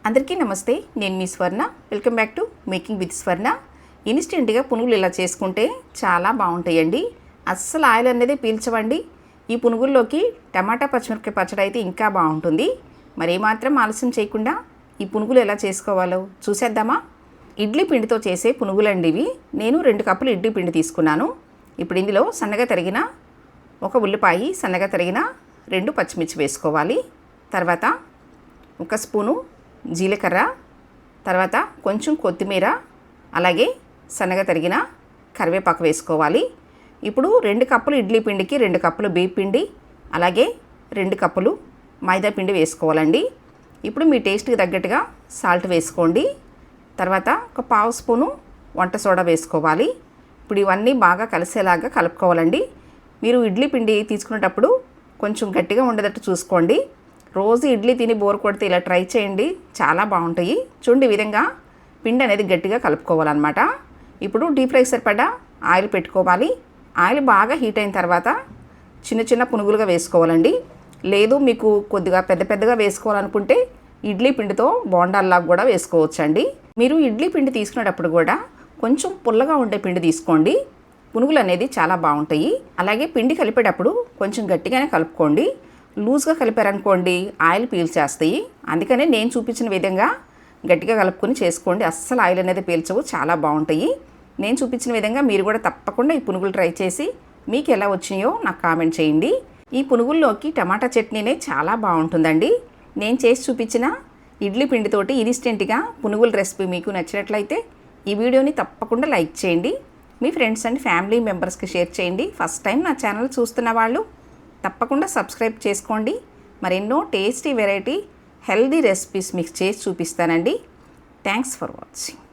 అందరికీ నమస్తే. నేను మీ స్వర్ణ. Welcome back to making with స్వర్ణ. ఇన్స్టెంట్గా పునుగులు ఇలా చేసుకుంటే చాలా బాగుంటాయండి. అస్సలు ఆయిల్ అనేది పీల్చవండి. ఈ పునుగుల్లోకి టమాటా పచ్చిమిరపకాయ పచ్చడి అయితే ఇంకా బాగుంటుంది. మరి ఏమాత్రం ఆలస్యం చేయకుండా ఈ పునుగులు ఎలా చేసుకోవాలో చూసేద్దామా? ఇడ్లీ పిండితో చేసే పునుగులండి ఇవి. నేను 2 కప్పులు ఇడ్లీ పిండి తీసుకున్నాను. ఇప్పుడు ఇందులో సన్నగా తరిగిన 1 ఉల్లిపాయ, సన్నగా తరిగిన 2 పచ్చిమిర్చి వేసుకోవాలి. తర్వాత 1 స్పూను జీలకర్ర, తర్వాత కొంచెం కొత్తిమీర, అలాగే సన్నగా తరిగిన కరివేపాకు వేసుకోవాలి. ఇప్పుడు 2 కప్పులు ఇడ్లీ పిండికి 2 కప్పులు బియ్యం పిండి, అలాగే 2 కప్పులు మైదా పిండి వేసుకోవాలండి. ఇప్పుడు మీ టేస్ట్కి తగ్గట్టుగా సాల్ట్ వేసుకోండి. తర్వాత 1/2 స్పూను వంట సోడా వేసుకోవాలి. ఇప్పుడు ఇవన్నీ బాగా కలిసేలాగా కలుపుకోవాలండి. మీరు ఇడ్లీ పిండి తీసుకునేటప్పుడు కొంచెం గట్టిగా ఉండేటట్టు చూసుకోండి. రోజు ఇడ్లీ తిని బోర్ కొడితే ఇలా ట్రై చేయండి, చాలా బాగుంటాయి. చూడండి, ఈ విధంగా పిండి అనేది గట్టిగా కలుపుకోవాలన్నమాట. ఇప్పుడు డీప్ ఫ్రై సరిపడా ఆయిల్ పెట్టుకోవాలి. ఆయిల్ బాగా హీట్ అయిన తర్వాత చిన్న చిన్న పునుగులుగా వేసుకోవాలండి. లేదు మీకు కొద్దిగా పెద్దగా వేసుకోవాలనుకుంటే ఇడ్లీ పిండితో బోండాల్లాగా కూడా వేసుకోవచ్చండి. మీరు ఇడ్లీ పిండి తీసుకునేటప్పుడు కూడా కొంచెం పుల్లగా ఉండే పిండి తీసుకోండి. పునుగులు అనేది చాలా బాగుంటాయి. అలాగే పిండి కలిపేటప్పుడు కొంచెం గట్టిగానే కలుపుకోండి. లూజ్గా కలిపారనుకోండి ఆయిల్ పీల్చేస్తాయి. అందుకనే నేను చూపించిన విధంగా గట్టిగా కలుపుకొని చేసుకోండి. అస్సలు ఆయిల్ అనేది పీల్చవు, చాలా బాగుంటాయి. నేను చూపించిన విధంగా మీరు కూడా తప్పకుండా ఈ పునుగులు ట్రై చేసి మీకు ఎలా వచ్చినాయో నాకు కామెంట్ చేయండి. ఈ పునుగుల్లోకి టమాటా చట్నీనే చాలా బాగుంటుందండి. నేను చేసి చూపించిన ఇడ్లీ పిండితోటి ఇన్స్టెంట్గా పునుగుల రెసిపీ మీకు నచ్చినట్లయితే ఈ వీడియోని తప్పకుండా లైక్ చేయండి. మీ ఫ్రెండ్స్ అండ్ ఫ్యామిలీ మెంబర్స్కి షేర్ చేయండి. ఫస్ట్ టైం నా ఛానల్ చూస్తున్న వాళ్ళు తప్పకుండా సబ్స్క్రైబ్ చేసుకోండి. మరెన్నో టేస్టీ వెరైటీ హెల్దీ రెసిపీస్ మీకు చేసి చూపిస్తానండి. Thanks for watching.